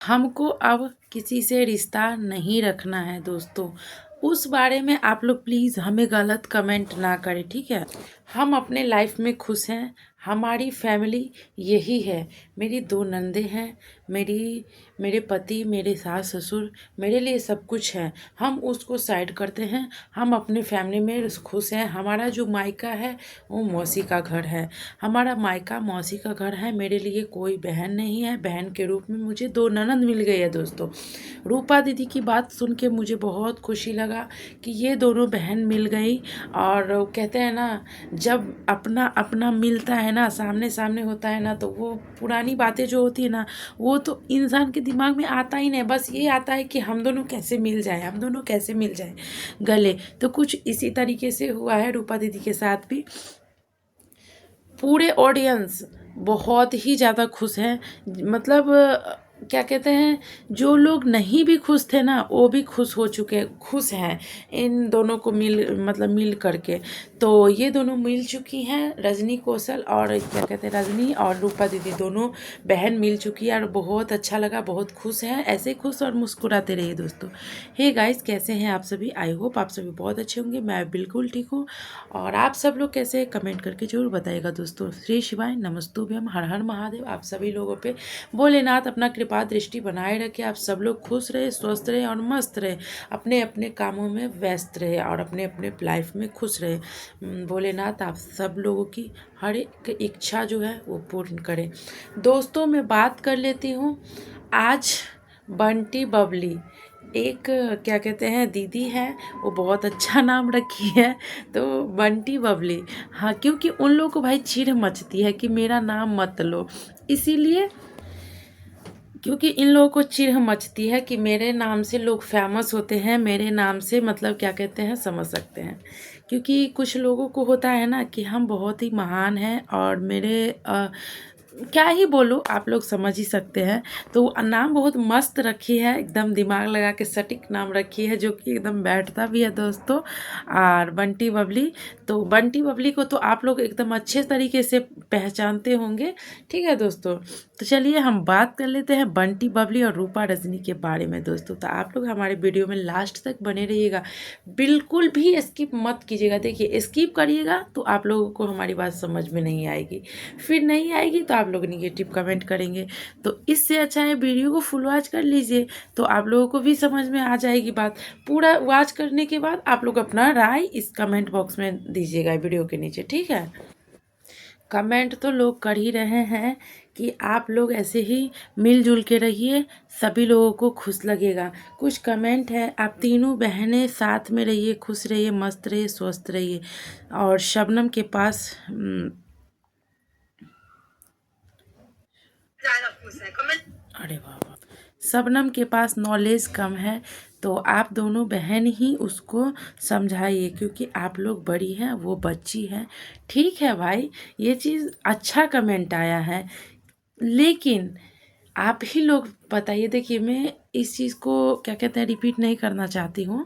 हमको अब किसी से रिश्ता नहीं रखना है दोस्तों। उस बारे में आप लोग प्लीज़ हमें गलत कमेंट ना करें, ठीक है। हम अपने लाइफ में खुश हैं। हमारी फैमिली यही है। मेरी 2 नंदे हैं, मेरे पति, मेरे सास ससुर, मेरे लिए सब कुछ है। हम उसको साइड करते हैं। हम अपने फैमिली में खुश हैं। हमारा जो मायका है वो मौसी का घर है। हमारा मायका मौसी का घर है। मेरे लिए कोई बहन नहीं है। बहन के रूप में मुझे 2 ननद मिल गई है दोस्तों। रूपा दीदी की बात सुन के मुझे बहुत खुशी लगा कि ये दोनों बहन मिल गई। और वो कहते हैं ना, जब अपना अपना मिलता है ना, सामने सामने होता है ना, तो वो पुरानी बातें जो होती है ना, वो तो इंसान के दिमाग में आता ही नहीं। बस ये आता है कि हम दोनों कैसे मिल जाए, हम दोनों कैसे मिल जाए गले। तो कुछ इसी तरीके से हुआ है रूपा दीदी के साथ भी। पूरे ऑडियंस बहुत ही ज़्यादा खुश हैं। मतलब क्या कहते हैं, जो लोग नहीं भी खुश थे ना, वो भी खुश हैं इन दोनों को मिल करके। तो ये दोनों मिल चुकी हैं, रजनी कौशल और क्या कहते हैं, रजनी और रूपा दीदी दोनों बहन मिल चुकी है। और बहुत अच्छा लगा, बहुत खुश हैं। ऐसे खुश और मुस्कुराते रहिए दोस्तों। हे गाइस, कैसे हैं आप सभी? आई होप आप सभी बहुत अच्छे होंगे। मैं बिल्कुल ठीक हूँ। और आप सब लोग कैसे हैं कमेंट करके जरूर बताइएगा दोस्तों। श्री शिवाय नमस्तुभ्यम, हर हर महादेव। आप सभी लोगों पे भोलेनाथ अपना कृपा दृष्टि बनाए रखे। आप सब लोग खुश रहे, स्वस्थ रहे और मस्त रहे, अपने अपने कामों में व्यस्त रहे और अपने अपने लाइफ में खुश रहे। भोलेनाथ आप सब लोगों की हर एक इच्छा जो है वो पूर्ण करें। दोस्तों मैं बात कर लेती हूँ आज। बंटी बबली एक क्या कहते हैं दीदी है, वो बहुत अच्छा नाम रखी है, तो बंटी बबली। हाँ, क्योंकि उन लोगों को भाई चिढ़ मचती है कि मेरा नाम मत लो, इसीलिए। क्योंकि इन लोगों को चिढ़ मचती है कि मेरे नाम से लोग फेमस होते हैं, मेरे नाम से मतलब क्या कहते हैं समझ सकते हैं। क्योंकि कुछ लोगों को होता है ना कि हम बहुत ही महान हैं और क्या ही बोलूँ, आप लोग समझ ही सकते हैं। तो नाम बहुत मस्त रखी है, एकदम दिमाग लगा के सटीक नाम रखी है, जो कि एकदम बैठता भी है दोस्तों। और बंटी बबली, तो बंटी बबली को तो आप लोग एकदम अच्छे तरीके से पहचानते होंगे, ठीक है दोस्तों। तो चलिए हम बात कर लेते हैं बंटी बबली और रूपा रजनी के बारे में दोस्तों। तो आप लोग हमारे वीडियो में लास्ट तक बने रहिएगा, बिल्कुल भी स्किप मत कीजिएगा। देखिए, स्किप करिएगा तो आप लोगों को हमारी बात समझ में नहीं आएगी, फिर नहीं आएगी तो आप लोग निगेटिव कमेंट करेंगे। तो इससे अच्छा है वीडियो को फुल वॉच कर लीजिए, तो आप लोगों को भी समझ में आ जाएगी बात। पूरा वॉच करने के बाद आप लोग अपना राय इस कमेंट बॉक्स में दीजिएगा वीडियो के नीचे, ठीक है। कमेंट तो लोग कर ही रहे हैं कि आप लोग ऐसे ही मिलजुल के रहिए, सभी लोगों को खुश लगेगा। कुछ कमेंट है, आप तीनों बहनें साथ में रहिए, खुश रहिए, मस्त रहिए, स्वस्थ रहिए। और शबनम के पास अरे बाबा, शबनम के पास नॉलेज कम है, तो आप दोनों बहन ही उसको समझाइए, क्योंकि आप लोग बड़ी हैं, वो बच्ची है। ठीक है भाई, ये चीज़ अच्छा कमेंट आया है, लेकिन आप ही लोग बताइए। देखिए, मैं इस चीज़ को क्या कहते हैं रिपीट नहीं करना चाहती हूँ,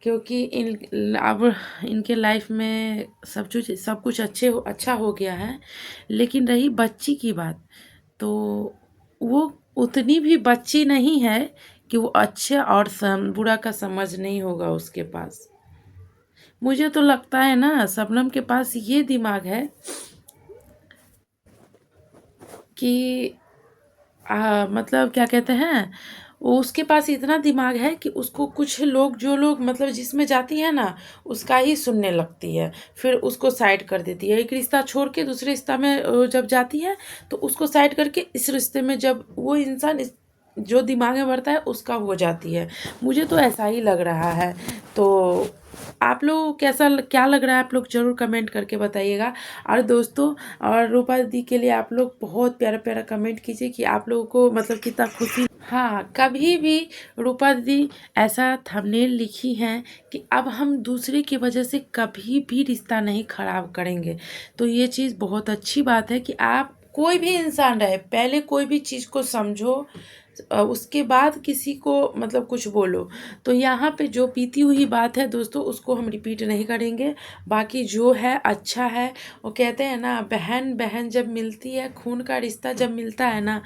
क्योंकि अब इनके लाइफ में सब कुछ अच्छा हो गया है। लेकिन रही बच्ची की बात, तो वो उतनी भी बच्ची नहीं है कि वो अच्छा और बुरा का समझ नहीं होगा उसके पास। मुझे तो लगता है ना, शबनम के पास ये दिमाग है कि मतलब क्या कहते हैं, वो उसके पास इतना दिमाग है कि उसको कुछ लोग, जो लोग मतलब जिसमें जाती है ना, उसका ही सुनने लगती है, फिर उसको साइड कर देती है। एक रिश्ता छोड़ के दूसरे रिश्ता में जब जाती है, तो उसको साइड करके इस रिश्ते में जब वो इंसान जो दिमाग में बढ़ता है उसका हो जाती है। मुझे तो ऐसा ही लग रहा है। तो आप लोग क्या लग रहा है, आप लोग ज़रूर कमेंट करके बताइएगा। और दोस्तों, और रूपा दी के लिए आप लोग बहुत प्यारा प्यारा कमेंट कीजिए कि आप लोगों को मतलब कितना खुशी। हाँ, कभी भी रूपा दी ऐसा थंबनेल लिखी है कि अब हम दूसरे की वजह से कभी भी रिश्ता नहीं खराब करेंगे। तो ये चीज़ बहुत अच्छी बात है कि आप कोई भी इंसान रहे, पहले कोई भी चीज़ को समझो, उसके बाद किसी को मतलब कुछ बोलो। तो यहाँ पे जो बीती हुई बात है दोस्तों, उसको हम रिपीट नहीं करेंगे। बाकी जो है अच्छा है। वो कहते हैं ना, बहन बहन जब मिलती है, खून का रिश्ता जब मिलता है ना,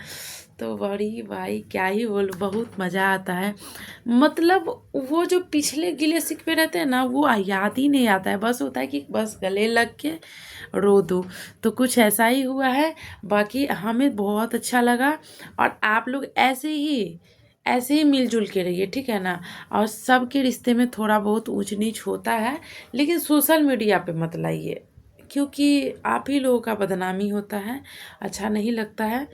तो बड़ी भाई क्या ही बोलूं, बहुत मज़ा आता है। मतलब वो जो पिछले गिले शिकवे रहते हैं ना, वो याद ही नहीं आता है, बस होता है कि बस गले लग के रो दो। तो कुछ ऐसा ही हुआ है। बाकी हमें बहुत अच्छा लगा, और आप लोग ऐसे ही मिलजुल के रहिए, ठीक है ना। और सबके रिश्ते में थोड़ा बहुत ऊंच नीच होता है, लेकिन सोशल मीडिया पे मत लाइए, क्योंकि आप ही लोगों का बदनामी होता है, अच्छा नहीं लगता है।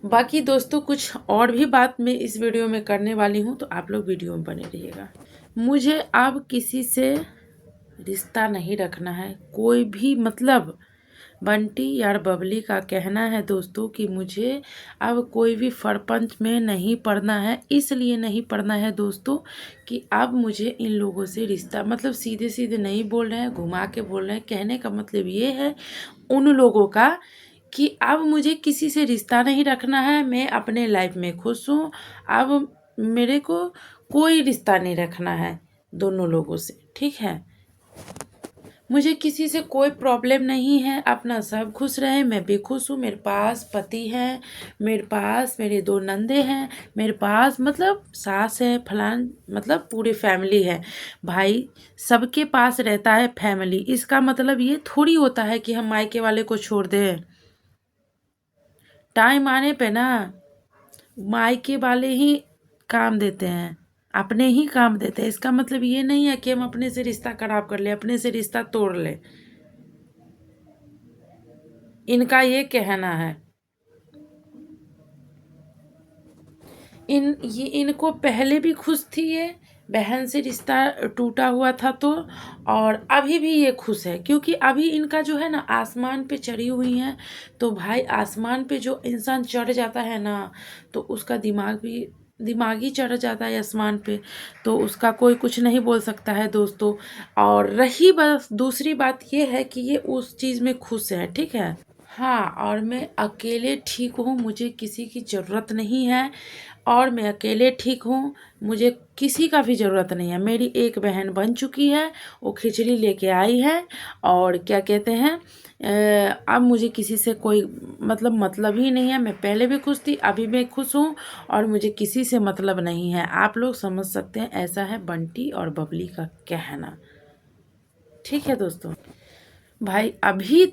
बाकी दोस्तों कुछ और भी बात मैं इस वीडियो में करने वाली हूँ, तो आप लोग वीडियो में बने रहिएगा। मुझे अब किसी से रिश्ता नहीं रखना है, कोई भी, मतलब बंटी या बबली का कहना है दोस्तों कि मुझे अब कोई भी सरपंच में नहीं पड़ना है। इसलिए नहीं पड़ना है दोस्तों कि अब मुझे इन लोगों से रिश्ता, मतलब सीधे सीधे नहीं बोल रहे हैं, घुमा के बोल रहे हैं। कहने का मतलब ये है उन लोगों का कि अब मुझे किसी से रिश्ता नहीं रखना है, मैं अपने लाइफ में खुश हूँ। अब मेरे को कोई रिश्ता नहीं रखना है दोनों लोगों से, ठीक है। मुझे किसी से कोई प्रॉब्लम नहीं है, अपना सब खुश रहे, मैं भी खुश हूँ। मेरे पास पति है, मेरे पास मेरे 2 नंदे हैं, मेरे पास मतलब सास है, फलान, मतलब पूरी फैमिली है। भाई सबके पास रहता है फैमिली, इसका मतलब ये थोड़ी होता है कि हम मायके वाले को छोड़ दें। टाइम आने पे ना मायके वाले ही काम देते हैं, अपने ही काम देते हैं। इसका मतलब ये नहीं है कि हम अपने से रिश्ता खराब कर ले, अपने से रिश्ता तोड़ ले। इनका ये कहना है। इनको पहले भी खुश थी ये, बहन से रिश्ता टूटा हुआ था तो, और अभी भी ये खुश है, क्योंकि अभी इनका जो है ना आसमान पे चढ़ी हुई हैं। तो भाई आसमान पे जो इंसान चढ़ जाता है ना, तो उसका दिमाग ही चढ़ जाता है आसमान पे, तो उसका कोई कुछ नहीं बोल सकता है दोस्तों। और रही बस दूसरी बात ये है कि ये उस चीज़ में खुश है, ठीक है। हाँ, और मैं अकेले ठीक हूँ, मुझे किसी की ज़रूरत नहीं है, और मैं अकेले ठीक हूँ, मुझे किसी का भी ज़रूरत नहीं है। मेरी एक बहन बन चुकी है, वो खिचड़ी लेके आई है, और क्या कहते हैं, अब मुझे किसी से कोई मतलब ही नहीं है। मैं पहले भी खुश थी, अभी मैं खुश हूँ, और मुझे किसी से मतलब नहीं है। आप लोग समझ सकते हैं, ऐसा है बंटी और बबली का कहना, ठीक है दोस्तों। भाई अभी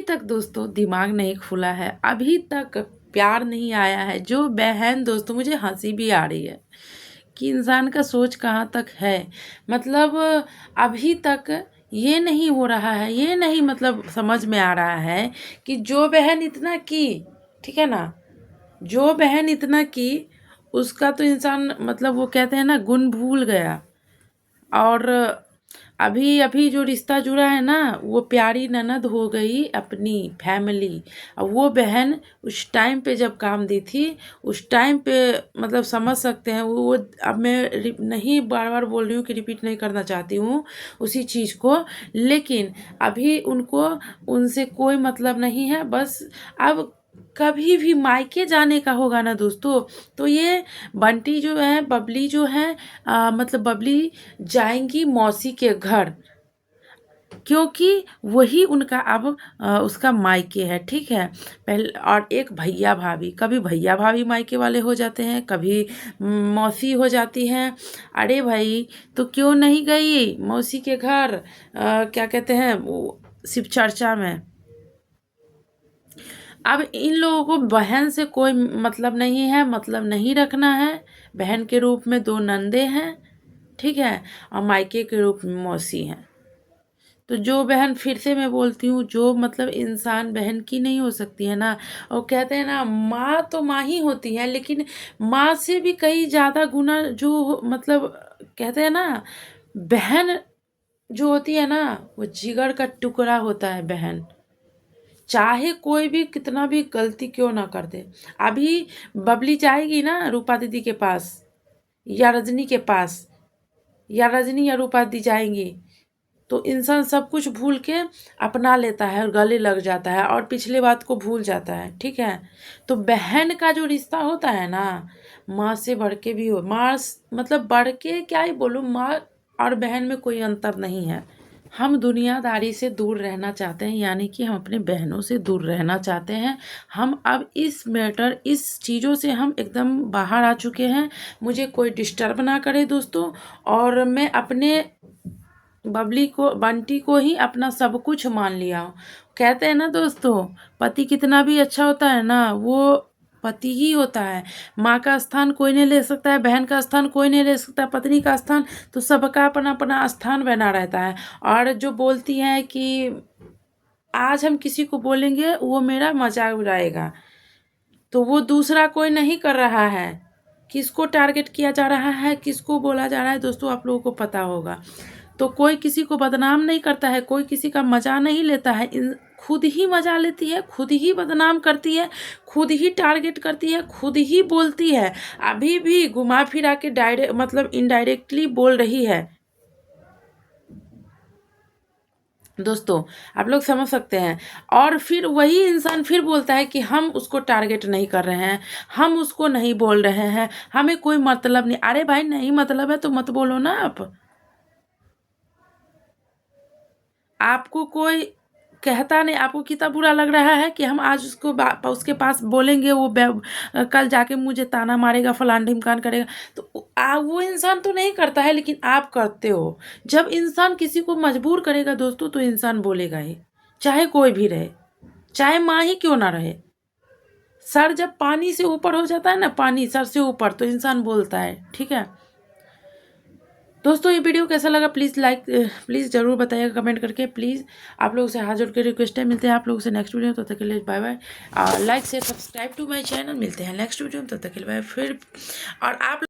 तक दोस्तों दिमाग नहीं खुला है, अभी तक प्यार नहीं आया है। जो बहन दोस्तों, मुझे हंसी भी आ रही है कि इंसान का सोच कहाँ तक है। मतलब अभी तक ये नहीं हो रहा है, ये नहीं मतलब समझ में आ रहा है कि जो बहन इतना की, ठीक है ना, जो बहन इतना की, उसका तो इंसान, मतलब वो कहते हैं ना, गुण भूल गया। और अभी अभी जो रिश्ता जुड़ा है ना, वो प्यारी ननद हो गई अपनी फैमिली। अब वो बहन उस टाइम पे जब काम दी थी, उस टाइम पे, मतलब समझ सकते हैं वो। अब मैं नहीं बार बार बोल रही हूँ कि रिपीट नहीं करना चाहती हूँ उसी चीज़ को, लेकिन अभी उनको उनसे कोई मतलब नहीं है। बस अब कभी भी मायके जाने का होगा ना दोस्तों, तो ये बंटी जो है, बबली जो है, मतलब बबली जाएंगी मौसी के घर, क्योंकि वही उनका अब उसका मायके है, ठीक है। पहले, और एक भैया भाभी, कभी भैया भाभी मायके वाले हो जाते हैं, कभी मौसी हो जाती हैं। अरे भाई, तो क्यों नहीं गई मौसी के घर, क्या कहते हैं वो, शिव चर्चा में। अब इन लोगों को बहन से कोई मतलब नहीं है, मतलब नहीं रखना है। बहन के रूप में 2 नंदे हैं, ठीक है, और मायके के रूप में मौसी हैं। तो जो बहन, फिर से मैं बोलती हूँ, जो मतलब इंसान बहन की नहीं हो सकती है ना, और कहते हैं ना माँ तो माँ ही होती है, लेकिन माँ से भी कई ज़्यादा गुना जो, मतलब कहते हैं ना, बहन जो होती है ना, वो जिगर का टुकड़ा होता है बहन। चाहे कोई भी कितना भी गलती क्यों ना कर दे। अभी बबली जाएगी ना रूपा दीदी के पास, या रजनी के पास, या रजनी या रूपा दीदी जाएंगी, तो इंसान सब कुछ भूल के अपना लेता है और गले लग जाता है, और पिछले बात को भूल जाता है, ठीक है। तो बहन का जो रिश्ता होता है ना, माँ से बढ़ के भी हो, माँ मतलब बढ़ के क्या ही बोलूँ, माँ और बहन में कोई अंतर नहीं है, हम दुनियादारी से दूर रहना चाहते हैं, यानी कि हम अपने बहनों से दूर रहना चाहते हैं। हम अब इस चीज़ों से हम एकदम बाहर आ चुके हैं। मुझे कोई डिस्टर्ब ना करे दोस्तों, और मैं अपने बंटी को ही अपना सब कुछ मान लिया हूँ। कहते हैं ना दोस्तों, पति कितना भी अच्छा होता है ना, वो पति ही होता है। माँ का स्थान कोई नहीं ले सकता है, बहन का स्थान कोई नहीं ले सकता, पत्नी का स्थान तो सबका अपना अपना स्थान बना रहता है। और जो बोलती हैं कि आज हम किसी को बोलेंगे वो मेरा मजाक उड़ाएगा, तो वो दूसरा कोई नहीं कर रहा है। किसको टारगेट किया जा रहा है, किसको बोला जा रहा है दोस्तों, आप लोगों को पता होगा। तो कोई किसी को बदनाम नहीं करता है, कोई किसी का मजा नहीं लेता है, खुद ही मजा लेती है, खुद ही बदनाम करती है, खुद ही टारगेट करती है, खुद ही बोलती है। अभी भी घुमा फिरा के डायरेक्ट मतलब इनडायरेक्टली बोल रही है दोस्तों, आप लोग समझ सकते हैं। और फिर वही इंसान फिर बोलता है कि हम उसको टारगेट नहीं कर रहे हैं, हम उसको नहीं बोल रहे हैं, हमें कोई मतलब नहीं। अरे भाई, नहीं मतलब है तो मत बोलो ना। आपको कोई कहता नहीं, आपको कितना बुरा लग रहा है कि हम आज उसके पास बोलेंगे, वो कल जाके मुझे ताना मारेगा, फलान ढिमकान करेगा। तो वो इंसान तो नहीं करता है, लेकिन आप करते हो। जब इंसान किसी को मजबूर करेगा दोस्तों, तो इंसान बोलेगा ही, चाहे कोई भी रहे, चाहे माँ ही क्यों ना रहे। सर जब पानी से ऊपर हो जाता है ना, पानी सर से ऊपर, तो इंसान बोलता है। ठीक है दोस्तों, ये वीडियो कैसा लगा प्लीज़ ज़रूर बताइएगा कमेंट करके। प्लीज़ आप लोगों से हाथ जोड़ के रिक्वेस्ट है। मिलते हैं आप लोगों से नेक्स्ट वीडियो, तब तक के लिए bye bye. Like share subscribe to my channel. मिलते हैं नेक्स्ट वीडियो में, तब तक के लिए बाय। फिर और आप